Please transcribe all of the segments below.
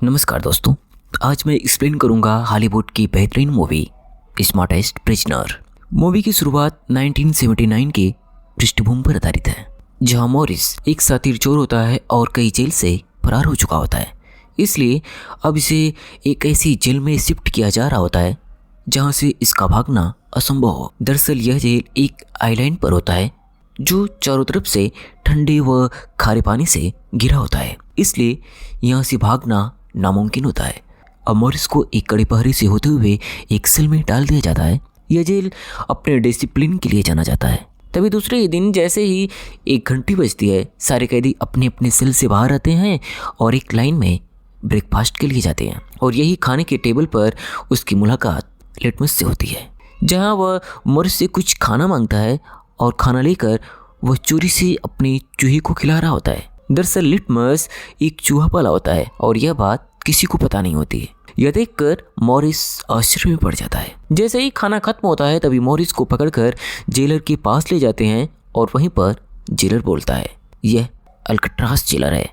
नमस्कार दोस्तों, आज मैं एक्सप्लेन करूंगा हॉलीवुड की बेहतरीन मूवी स्मार्टेस्ट प्रिजनर। मूवी की शुरुआत 1979 के पृष्ठभूमि पर आधारित है, जहां मॉरिस एक साथी चोर होता है और कई जेल से फरार हो चुका होता है। इसलिए अब इसे एक ऐसी जेल में शिफ्ट किया जा रहा होता है जहां से इसका भागना असंभव हो। दरअसल यह जेल एक आइलैंड पर होता है जो चारों तरफ से ठंडे व खारे पानी से घिरा होता है, इसलिए यहाँ से भागना नामुमकिन होता है। अब मॉरिस को एक कड़े पहरे से होते हुए एक सेल में डाल दिया जाता है। यह जेल अपने डिसिप्लिन के लिए जाना जाता है। तभी दूसरे ही दिन जैसे ही 1 घंटी बजती है, सारे कैदी अपने अपने सेल से बाहर आते हैं और एक लाइन में ब्रेकफास्ट के लिए जाते हैं। और यही खाने के टेबल पर उसकी मुलाकात लिटमस से होती है, जहाँ वह मॉरिस से कुछ खाना मांगता है और खाना लेकर वह चोरी से अपने चूहे को खिला रहा होता है। दरअसल लिटमस एक चूहा पाला होता है और यह बात किसी को पता नहीं होती है। यह देखकर मॉरिस आश्चर्य में पड़ जाता है। जैसे ही खाना खत्म होता है तभी मॉरिस को पकड़कर जेलर के पास ले जाते हैं और वहीं पर जेलर बोलता है, यह अल्काट्राज जेलर है,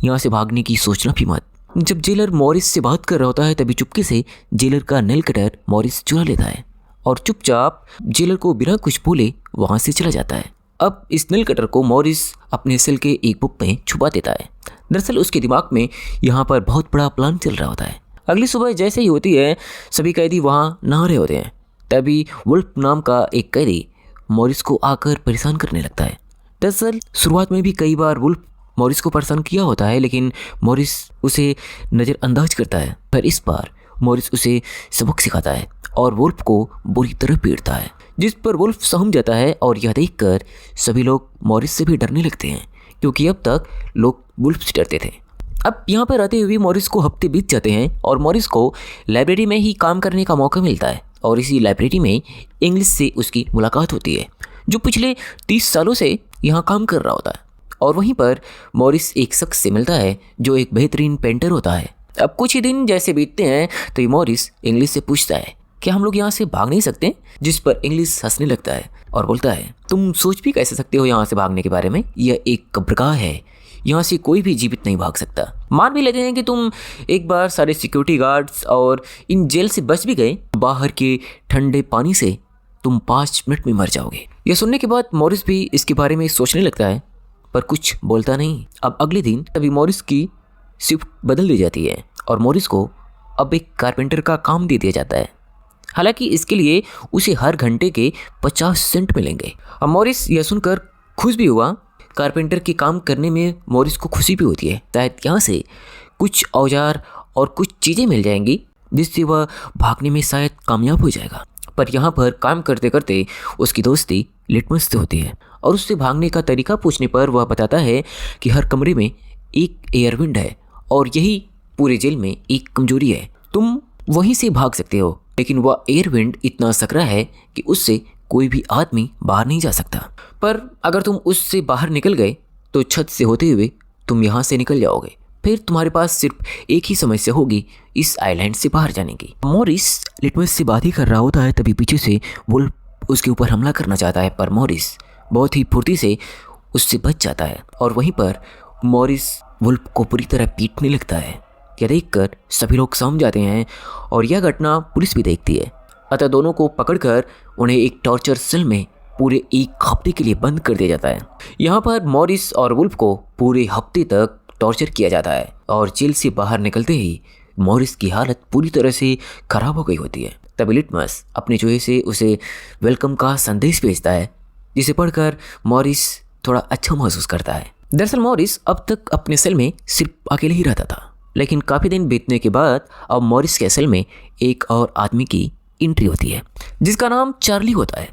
यहाँ से भागने की सोचना भी मत। जब जेलर मॉरिस से बात कर रहा होता है तभी चुपके से जेलर का नेल कटर मॉरिस चुरा लेता है और चुपचाप जेलर को बिना कुछ बोले वहां से चला जाता है। अब इस नेल कटर को मॉरिस अपने सेल के एक बुक में छुपा देता है। दरअसल उसके दिमाग में यहाँ पर बहुत बड़ा प्लान चल रहा होता है। अगली सुबह जैसे ही होती है, सभी कैदी वहाँ नहा रहे होते हैं। तभी वुल्फ नाम का एक कैदी मॉरिस को आकर परेशान करने लगता है। दरअसल शुरुआत में भी कई बार वुल्फ मॉरिस को परेशान किया होता है, लेकिन मॉरिस उसे नज़रअंदाज करता है। पर इस बार मॉरिस उसे सबक सिखाता है और वुल्फ को बुरी तरह पीटता है, जिस पर वुल्फ सहम जाता है। और यह देखकर सभी लोग मॉरिस से भी डरने लगते हैं, क्योंकि अब तक लोग वुल्फ से डरते थे। अब यहाँ पर रहते हुए मॉरिस को हफ्ते बीत जाते हैं और मॉरिस को लाइब्रेरी में ही काम करने का मौका मिलता है। और इसी लाइब्रेरी में इंग्लिश से उसकी मुलाकात होती है, जो पिछले 30 सालों से यहाँ काम कर रहा होता है। और वहीं पर मॉरिस एक शख्स से मिलता है जो एक बेहतरीन पेंटर होता है। अब कुछ ही दिन जैसे बीतते हैं तो ये मॉरिस इंग्लिश से पूछता है कि हम लोग यहाँ से भाग नहीं सकते, जिस पर इंग्लिश हंसने लगता है और बोलता है, तुम सोच भी कैसे सकते हो यहाँ से भागने के बारे में, यह एक कब्रगाह है, यहाँ से कोई भी जीवित नहीं भाग सकता। मान भी लेते हैं कि तुम एक बार सारे सिक्योरिटी गार्ड्स और इन जेल से बच भी गए, बाहर के ठंडे पानी से तुम 5 मिनट में मर जाओगे। यह सुनने के बाद मॉरिस भी इसके बारे में सोचने लगता है, पर कुछ बोलता नहीं। अब अगले दिन तभी मॉरिस की शिफ्ट बदल दी जाती है और मॉरिस को अब एक कारपेंटर का काम दे दिया जाता है। हालांकि इसके लिए उसे हर घंटे के 50 सेंट मिलेंगे। अब मॉरिस यह सुनकर खुश भी हुआ। कारपेंटर के काम करने में मॉरिस को खुशी भी होती है। शायद यहाँ से कुछ औजार और कुछ चीज़ें मिल जाएंगी जिससे वह भागने में शायद कामयाब हो जाएगा। पर यहाँ पर काम करते करते उसकी दोस्ती लिटमस से होती है और उससे भागने का तरीका पूछने पर वह बताता है कि हर कमरे में एक एयर विंड है और यही पूरे जेल में एक कमजोरी है। तुम वहीं से भाग सकते हो, लेकिन वह एयर विंड इतना सकरा है कि उससे कोई भी आदमी बाहर नहीं जा सकता। पर अगर तुम उससे बाहर निकल गए तो छत से होते हुए तुम यहाँ से निकल जाओगे। फिर तुम्हारे पास सिर्फ एक ही समस्या होगी, इस आइलैंड से बाहर जाने की। मॉरिस लिटमस से बात ही कर रहा होता है, तभी पीछे से वुल्फ उसके ऊपर हमला करना चाहता है, पर मॉरिस बहुत ही फुर्ती से उससे बच जाता है। और वहीं पर मॉरिस वुल्फ को पूरी तरह पीटने लगता है। यह देखकर सभी लोग समझ जाते हैं और यह घटना पुलिस भी देखती है। अतः दोनों को पकड़कर उन्हें एक टॉर्चर सेल में पूरे 1 हफ्ते के लिए बंद कर दिया जाता है। यहाँ पर मॉरिस और वुल्फ को पूरे हफ्ते तक टॉर्चर किया जाता है और जेल से बाहर निकलते ही मॉरिस की हालत पूरी तरह से खराब हो गई होती है। तभी लिटमस अपने चूहे से उसे वेलकम का संदेश भेजता है, जिसे पढ़कर मॉरिस थोड़ा अच्छा महसूस करता है। दरअसल मॉरिस अब तक अपने सेल में सिर्फ अकेले ही रहता था, लेकिन काफ़ी दिन बीतने के बाद अब मॉरिस के सेल में एक और आदमी की एंट्री होती है, जिसका नाम चार्ली होता है।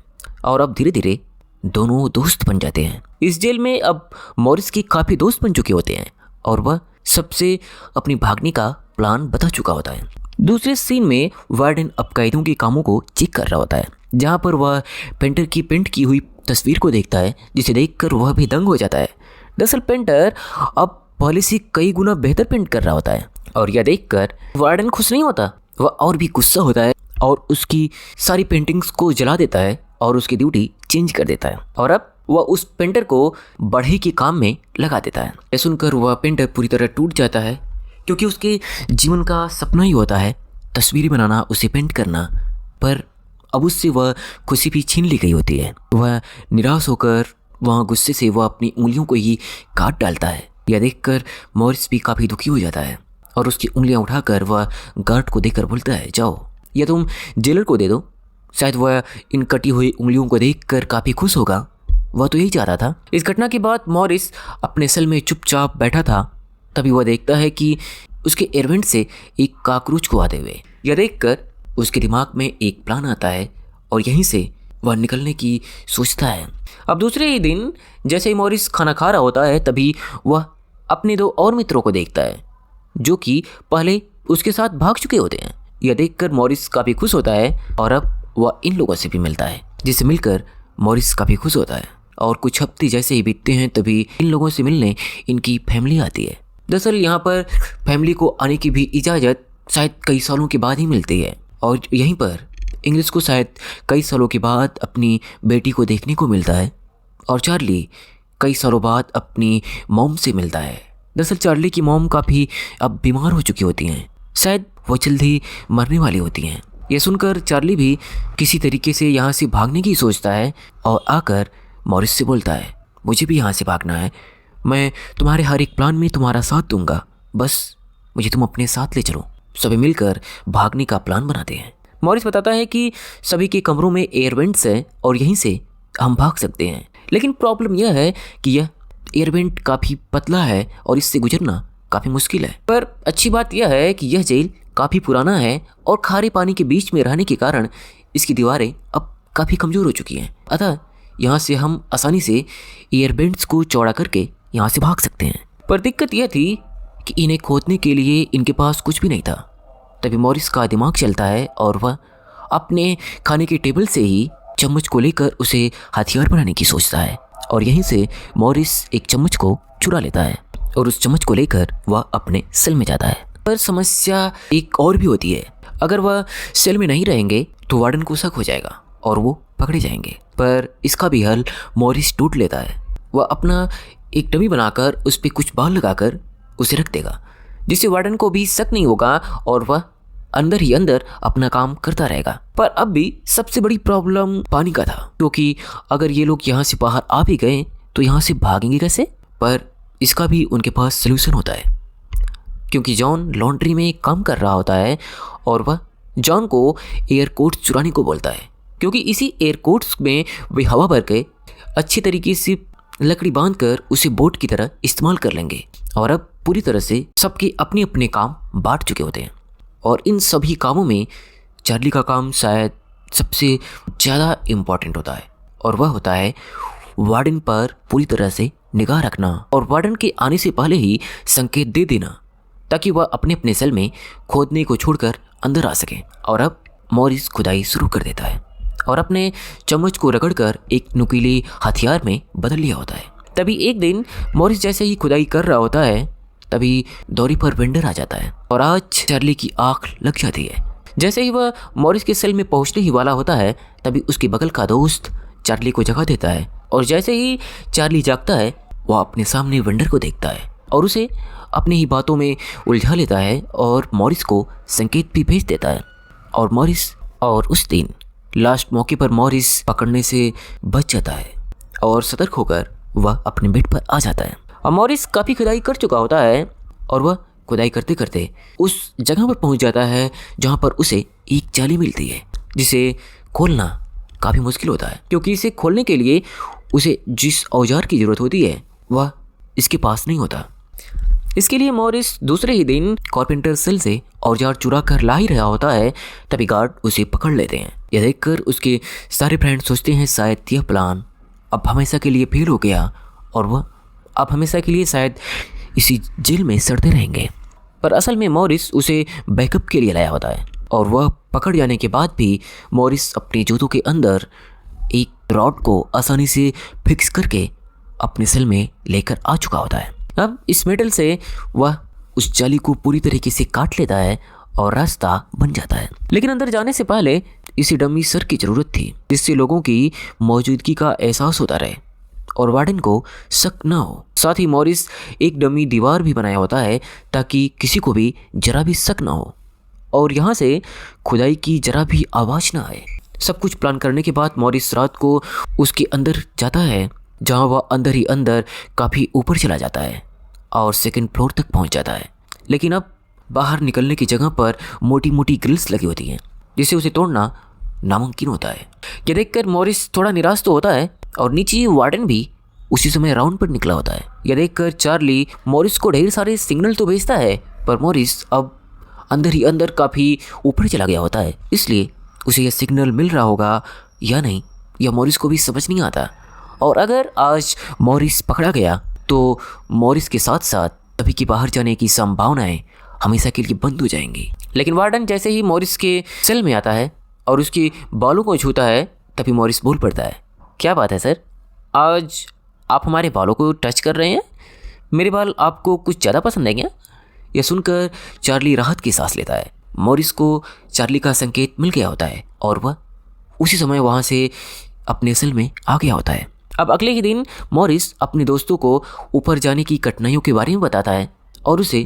और अब धीरे धीरे दोनों दोस्त बन जाते हैं। इस जेल में अब मॉरिस के काफ़ी दोस्त बन चुके होते हैं और वह सबसे अपनी भागने का प्लान बता चुका होता है। दूसरे सीन में वार्डन अब कैदियों के कामों को चेक कर रहा होता है, जहाँ पर वह पेंटर की पेंट की हुई तस्वीर को देखता है, जिसे देखकर वह भी दंग हो जाता है। दरअसल पेंटर अब पहले से कई गुना बेहतर पेंट कर रहा होता है और यह देखकर वार्डन खुश नहीं होता, वह और भी गुस्सा होता है और उसकी सारी पेंटिंग्स को जला देता है और उसकी ड्यूटी चेंज कर देता है। और अब वह उस पेंटर को बढ़ई के काम में लगा देता है। यह सुनकर वह पेंटर पूरी तरह टूट जाता है, क्योंकि उसके जीवन का सपना ही होता है तस्वीरें बनाना, उसे पेंट करना। पर अब उससे वह खुशी भी छीन ली गई होती है। वह निराश होकर वहाँ गुस्से से वह अपनी उंगलियों को ही काट डालता है। यह देखकर मॉरिस भी काफ़ी दुखी हो जाता है और उसकी उंगलियां उठाकर वह गार्ड को देकर बोलता है, जाओ या तुम जेलर को दे दो, शायद वह इन कटी हुई उंगलियों को देखकर काफ़ी खुश होगा। वह तो यही चाहता था। इस घटना के बाद मॉरिस अपने सेल में चुपचाप बैठा था। तभी वह देखता है कि उसके एयरवेंट से एक काकरोच को आते हुए। यह देखकर उसके दिमाग में एक प्लान आता है और यहीं से वह निकलने की सोचता है। अब दूसरे ही दिन जैसे ही मॉरिस खाना खा रहा होता है, तभी वह अपने 2 और मित्रों को देखता है जो कि पहले उसके साथ भाग चुके होते हैं। यह देखकर मॉरिस काफ़ी खुश होता है और अब वह इन लोगों से भी मिलता है, जिससे मिलकर मॉरिस काफ़ी खुश होता है। और कुछ हफ्ते जैसे ही बीतते हैं तभी इन लोगों से मिलने इनकी फैमिली आती है। दरअसल यहाँ पर फैमिली को आने की भी इजाज़त शायद कई सालों के बाद ही मिलती है और यहीं पर इंग्लिश को शायद कई सालों के बाद अपनी बेटी को देखने को मिलता है और चार्ली कई सालों बाद अपनी मॉम से मिलता है। दरअसल चार्ली की मॉम काफ़ी अब बीमार हो चुकी होती हैं, शायद वो जल्दी मरने वाली होती हैं। यह सुनकर चार्ली भी किसी तरीके से यहाँ से भागने की सोचता है और आकर मॉरिस से बोलता है, मुझे भी यहाँ से भागना है, मैं तुम्हारे हर एक प्लान में तुम्हारा साथ दूंगा, बस मुझे तुम अपने साथ ले चलो। सभी मिलकर भागने का प्लान बनाते हैं। मॉरिस बताता है कि सभी के कमरों में एयर वेंट्स हैं और यहीं से हम भाग सकते हैं, लेकिन प्रॉब्लम यह है कि यह एयर वेंट काफ़ी पतला है और इससे गुजरना काफ़ी मुश्किल है। पर अच्छी बात यह है कि यह जेल काफ़ी पुराना है और खारे पानी के बीच में रहने के कारण इसकी दीवारें अब काफ़ी कमज़ोर हो चुकी हैं, अतः यहाँ से हम आसानी से एयर वेंट्स को चौड़ा करके यहाँ से भाग सकते हैं। पर दिक्कत यह थी कि इन्हें खोदने के लिए इनके पास कुछ भी नहीं था। तभी मॉरिस का दिमाग चलता है और वह अपने खाने के टेबल से ही चम्मच को लेकर उसे हथियार बनाने की सोचता है और यहीं से मॉरिस एक चम्मच को चुरा लेता है और उस चम्मच को लेकर वह अपने सेल में जाता है। पर समस्या एक और भी होती है, अगर वह सेल में नहीं रहेंगे तो वार्डन को शक हो जाएगा और वो पकड़े जाएंगे। पर इसका भी हल मॉरिस ढूंढ लेता है। वह अपना एक डमी बनाकर उस पर कुछ बाल लगाकर उसे रख देगा, जिससे वार्डन को भी शक नहीं होगा और वह अंदर ही अंदर अपना काम करता रहेगा। पर अब भी सबसे बड़ी प्रॉब्लम पानी का था, क्योंकि अगर ये लोग यहाँ से बाहर आ भी गए तो यहाँ से भागेंगे कैसे। पर इसका भी उनके पास सलूशन होता है, क्योंकि जॉन लॉन्ड्री में काम कर रहा होता है और वह जॉन को एयर कोट्स चुराने को बोलता है, क्योंकि इसी एयर कोट्स में वे हवा भर के अच्छी तरीके से लकड़ी बांधकर उसे बोट की तरह इस्तेमाल कर लेंगे। और अब पूरी तरह से सबके अपने अपने काम बांट चुके होते हैं और इन सभी कामों में चार्ली का काम शायद सबसे ज़्यादा इम्पॉर्टेंट होता है और वह होता है वार्डन पर पूरी तरह से निगाह रखना और वार्डन के आने से पहले ही संकेत दे देना, ताकि वह अपने अपने सेल में खोदने को छोड़कर अंदर आ सके। और अब मॉरिस खुदाई शुरू कर देता है और अपने चम्मच को रगड़कर एक नुकीले हथियार में बदल लिया होता है। तभी एक दिन मॉरिस जैसे ही खुदाई कर रहा होता है, तभी दौरी पर वेंडर आ जाता है और आज चार्ली की आंख लग जाती है। जैसे ही वह मॉरिस के सेल में पहुंचने ही वाला होता है, तभी उसके बगल का दोस्त चार्ली को जगा देता है और जैसे ही चार्ली जागता है, वह अपने सामने वेंडर को देखता है और उसे अपनी ही बातों में उलझा लेता है और मॉरिस को संकेत भी भेज देता है। और उस दिन लास्ट मौके पर मॉरिस पकड़ने से बच जाता है और सतर्क होकर वह अपने बेड पर आ जाता है। अब मॉरिस काफ़ी खुदाई कर चुका होता है और वह खुदाई करते करते उस जगह पर पहुंच जाता है जहां पर उसे एक जाली मिलती है, जिसे खोलना काफ़ी मुश्किल होता है, क्योंकि इसे खोलने के लिए उसे जिस औजार की ज़रूरत होती है वह इसके पास नहीं होता। इसके लिए मॉरिस दूसरे ही दिन कारपेंटर सेल से औजार चुरा कर ला ही रहा होता है, तभी गार्ड उसे पकड़ लेते हैं। यह देखकर उसके सारे फ्रेंड सोचते हैं शायद यह प्लान अब हमेशा के लिए फेल हो गया और वह अब हमेशा के लिए शायद इसी जेल में सड़ते रहेंगे। पर असल में मॉरिस उसे बैकअप के लिए लाया होता है और वह पकड़ जाने के बाद भी मॉरिस अपने जूतों के अंदर एक रॉड को आसानी से फिक्स करके अपने सेल में लेकर आ चुका होता है। अब इस मेटल से वह उस जाली को पूरी तरीके से काट लेता है और रास्ता बन जाता है। लेकिन अंदर जाने से पहले इसी डमी सर की ज़रूरत थी, जिससे लोगों की मौजूदगी का एहसास होता रहे और वार्डन को शक न हो। साथ ही मॉरिस एक डमी दीवार भी बनाया होता है ताकि किसी को भी जरा भी शक ना हो और यहाँ से खुदाई की जरा भी आवाज़ ना आए। सब कुछ प्लान करने के बाद मॉरिस रात को उसके अंदर जाता है, जहाँ वह अंदर ही अंदर काफ़ी ऊपर चला जाता है और सेकंड फ्लोर तक पहुँच जाता है। लेकिन अब बाहर निकलने की जगह पर मोटी मोटी ग्रिल्स लगी होती हैं जिसे उसे तोड़ना नामुमकिन होता है। यह देखकर मॉरिस थोड़ा निराश तो होता है और नीचे वार्डन भी उसी समय राउंड पर निकला होता है। यह देखकर चार्ली मॉरिस को ढेर सारे सिग्नल तो भेजता है, पर मॉरिस अब अंदर ही अंदर काफ़ी ऊपर चला गया होता है, इसलिए उसे यह सिग्नल मिल रहा होगा या नहीं यह मॉरिस को भी समझ नहीं आता। और अगर आज मॉरिस पकड़ा गया तो मॉरिस के साथ साथ अभी के बाहर जाने की संभावनाएं हमेशा के लिए बंद हो जाएंगी। लेकिन वार्डन जैसे ही मॉरिस के सेल में आता है और उसके बालों को छूता है तभी मॉरिस बोल पड़ता है, क्या बात है सर, आज आप हमारे बालों को टच कर रहे हैं? मेरे बाल आपको कुछ ज़्यादा पसंद है क्या? यह सुनकर चार्ली राहत की सांस लेता है। मॉरिस को चार्ली का संकेत मिल गया होता है और वह उसी समय वहाँ से अपने सेल में आ गया होता है। अब अगले ही दिन मॉरिस अपने दोस्तों को ऊपर जाने की कठिनाइयों के बारे में बताता है और उसे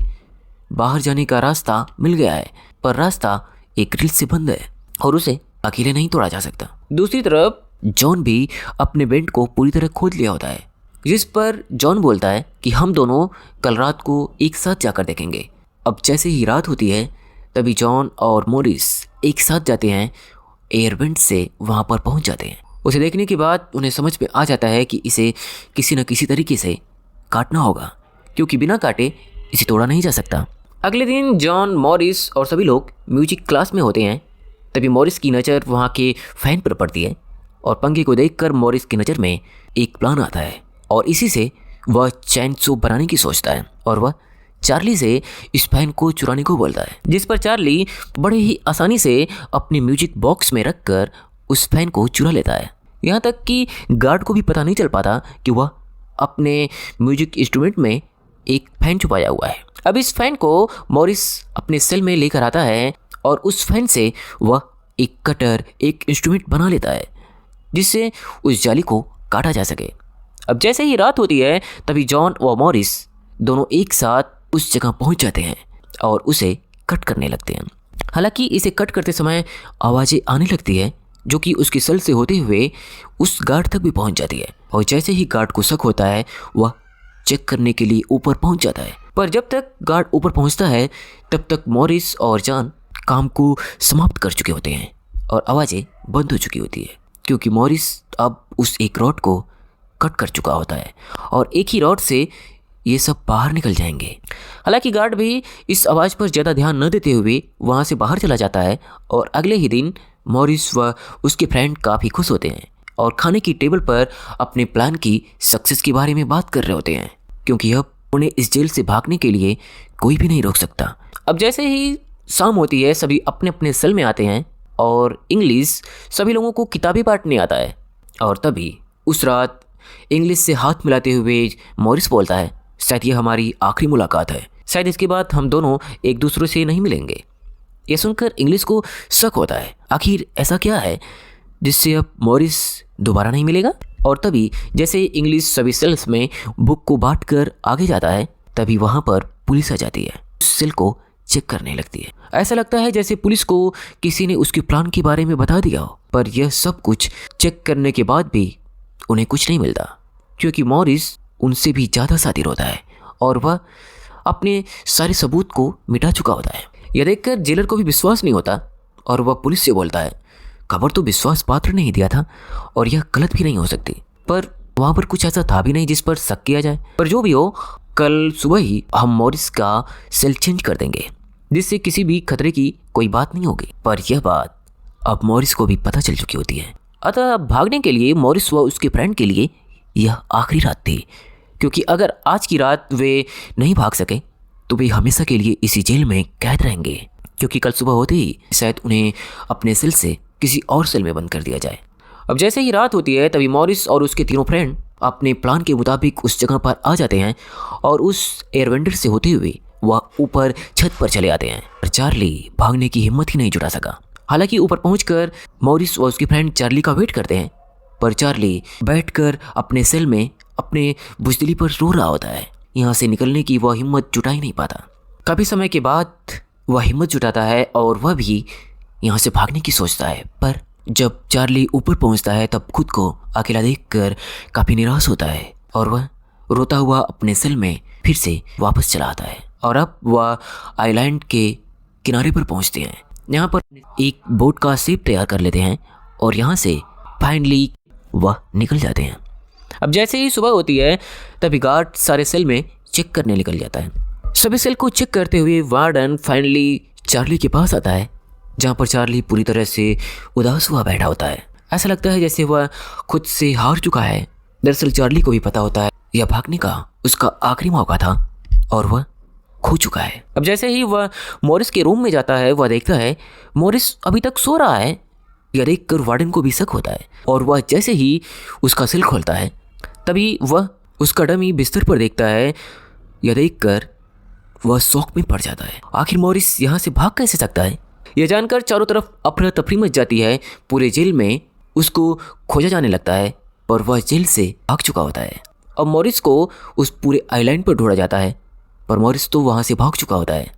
बाहर जाने का रास्ता मिल गया है, पर रास्ता एक ग्रिल से बंद है और उसे अकेले नहीं तोड़ा जा सकता। दूसरी तरफ जॉन भी अपने बेल्ट को पूरी तरह खोद लिया होता है, जिस पर जॉन बोलता है कि हम दोनों कल रात को एक साथ जाकर देखेंगे। अब जैसे ही रात होती है तभी जॉन और मॉरिस एक साथ जाते हैं, एयरवेंट से वहाँ पर पहुँच जाते हैं। उसे देखने के बाद उन्हें समझ में आ जाता है कि इसे किसी न किसी तरीके से काटना होगा, क्योंकि बिना काटे इसे तोड़ा नहीं जा सकता। अगले दिन जॉन, मॉरिस और सभी लोग म्यूजिक क्लास में होते हैं। तभी मॉरिस की नज़र वहाँ के फैन पर पड़ती है और पंखे को देखकर मॉरिस की नज़र में एक प्लान आता है और इसी से वह चैन सो बनाने की सोचता है और वह चार्ली से इस फैन को चुराने को बोलता है, जिस पर चार्ली बड़े ही आसानी से अपने म्यूजिक बॉक्स में रखकर उस फैन को चुरा लेता है। यहाँ तक कि गार्ड को भी पता नहीं चल पाता कि वह अपने म्यूजिक इंस्ट्रूमेंट में एक फैन छुपाया हुआ है। अब इस फैन को मॉरिस अपने सेल में लेकर आता है और उस फैन से वह एक कटर, एक इंस्ट्रूमेंट बना लेता है जिससे उस जाली को काटा जा सके। अब जैसे ही रात होती है तभी जॉन और मॉरिस दोनों एक साथ उस जगह पहुंच जाते हैं और उसे कट करने लगते हैं। हालांकि इसे कट करते समय आवाज़ें आने लगती है जो कि उसकी सेल से होते हुए उस गार्ड तक भी पहुंच जाती है और जैसे ही गार्ड को शक होता है वह चेक करने के लिए ऊपर पहुंच जाता है। पर जब तक गार्ड ऊपर पहुंचता है तब तक मॉरिस और जॉन काम को समाप्त कर चुके होते हैं और आवाज़ें बंद हो चुकी होती है, क्योंकि मॉरिस अब उस एक रॉड को कट कर चुका होता है और एक ही रॉड से ये सब बाहर निकल जाएंगे। हालांकि गार्ड भी इस आवाज़ पर ज़्यादा ध्यान न देते हुए वहाँ से बाहर चला जाता है और अगले ही दिन मॉरिस व उसके फ्रेंड काफ़ी खुश होते हैं और खाने की टेबल पर अपने प्लान की सक्सेस के बारे में बात कर रहे होते हैं, क्योंकि अब उन्हें इस जेल से भागने के लिए कोई भी नहीं रोक सकता। अब जैसे ही शाम होती है सभी अपने अपने सेल में आते हैं और इंग्लिश सभी लोगों को किताबें बांटने आता है और तभी उस रात इंग्लिश से हाथ मिलाते हुए मॉरिस बोलता है, शायद ये हमारी आखिरी मुलाकात है, शायद इसके बाद हम दोनों एक दूसरे से नहीं मिलेंगे। यह सुनकर इंग्लिश को शक होता है, आखिर ऐसा क्या है जिससे अब मॉरिस दोबारा नहीं मिलेगा। और तभी जैसे इंग्लिश सभी सेल्स में बुक को बांट कर आगे जाता है तभी वहाँ पर पुलिस आ जाती है, उस सेल को चेक करने लगती है। ऐसा लगता है जैसे पुलिस को किसी ने उसके प्लान के बारे में बता दिया हो, पर यह सब कुछ चेक करने के बाद भी उन्हें कुछ नहीं मिलता, क्योंकि मॉरिस उनसे भी ज़्यादा शातिर होता है और वह अपने सारे सबूत को मिटा चुका होता है। यह देखकर जेलर को भी विश्वास नहीं होता और वह पुलिस से बोलता है, खबर तो विश्वास पात्र नहीं दिया था और यह गलत भी नहीं हो सकती, पर वहाँ पर कुछ ऐसा था भी नहीं जिस पर शक किया जाए। पर जो भी हो, कल सुबह ही हम मॉरिस का सेल चेंज कर देंगे जिससे किसी भी खतरे की कोई बात नहीं होगी। पर यह बात अब मॉरिस को भी पता चल चुकी होती है, अतः भागने के लिए मॉरिस व उसके फ्रेंड के लिए यह आखिरी रात थी, क्योंकि अगर आज की रात वे नहीं भाग सके तो वे हमेशा के लिए इसी जेल में कैद रहेंगे, क्योंकि कल सुबह होते ही शायद उन्हें अपने सेल से किसी और सेल में बंद कर दिया जाए। अब जैसे ही रात होती है तभी मॉरिस और उसके तीनों फ्रेंड अपने प्लान के मुताबिक उस जगह पर आ जाते हैं और उस एयरवेंडर से होते हुए वह ऊपर छत पर चले आते हैं। पर चार्ली भागने की हिम्मत ही नहीं जुटा सका। हालांकि ऊपर पहुंचकर मॉरिस और उसके फ्रेंड चार्ली का वेट करते हैं, पर चार्ली बैठकर अपने सेल में अपने बुज़दिली पर रो रहा होता है। यहाँ से निकलने की वह हिम्मत जुटा ही नहीं पाता। काफ़ी समय के बाद वह हिम्मत जुटाता है और वह भी यहाँ से भागने की सोचता है, पर जब चार्ली ऊपर पहुँचता है तब खुद को अकेला देखकर काफ़ी निराश होता है और वह रोता हुआ अपने सेल में फिर से वापस चला आता है। और अब वह आइलैंड के किनारे पर पहुँचते हैं। यहाँ पर एक बोट का शेप तैयार कर लेते हैं और यहाँ से फाइनली वह निकल जाते हैं। अब जैसे ही सुबह होती है तभी गार्ड सारे सेल में चेक करने निकल जाता है। सभी सेल को चेक करते हुए वार्डन फाइनली चार्ली के पास आता है, जहाँ पर चार्ली पूरी तरह से उदास हुआ बैठा होता है। ऐसा लगता है जैसे वह खुद से हार चुका है। दरअसल चार्ली को भी पता होता है यह भागने का उसका आखिरी मौका था और वह खो चुका है। अब जैसे ही वह मॉरिस के रूम में जाता है वह देखता है मॉरिस अभी तक सो रहा है। यह देखकर वार्डन को भी शक होता है और वह जैसे ही उसका सेल खोलता है तभी वह उसका डमी बिस्तर पर देखता है। यह देखकर वह शौक में पड़ जाता है। आखिर मॉरिस यहाँ से भाग कैसे सकता है? यह जानकर चारों तरफ अफरा तफरी मच जाती है। पूरे जेल में उसको खोजा जाने लगता है पर वह जेल से भाग चुका होता है। अब मॉरिस को उस पूरे आइलैंड पर ढूंढा जाता है पर मॉरिस तो वहाँ से भाग चुका होता है,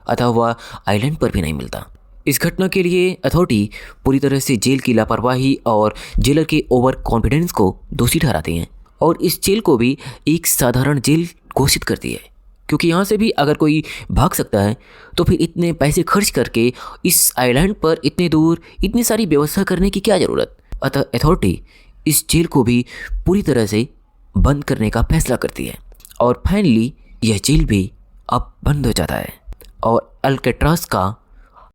अतः वह आइलैंड पर भी नहीं मिलता। इस घटना के लिए अथॉरिटी पूरी तरह से जेल की लापरवाही और जेलर के ओवर कॉन्फिडेंस को दोषी ठहराते हैं और इस जेल को भी एक साधारण जेल घोषित करती है, क्योंकि यहाँ से भी अगर कोई भाग सकता है तो फिर इतने पैसे खर्च करके इस आइलैंड पर इतने दूर इतनी सारी व्यवस्था करने की क्या ज़रूरत। अतः अथॉरिटी इस जेल को भी पूरी तरह से बंद करने का फैसला करती है और फाइनली यह जेल भी अब बंद हो जाता है और अल्केट्रास का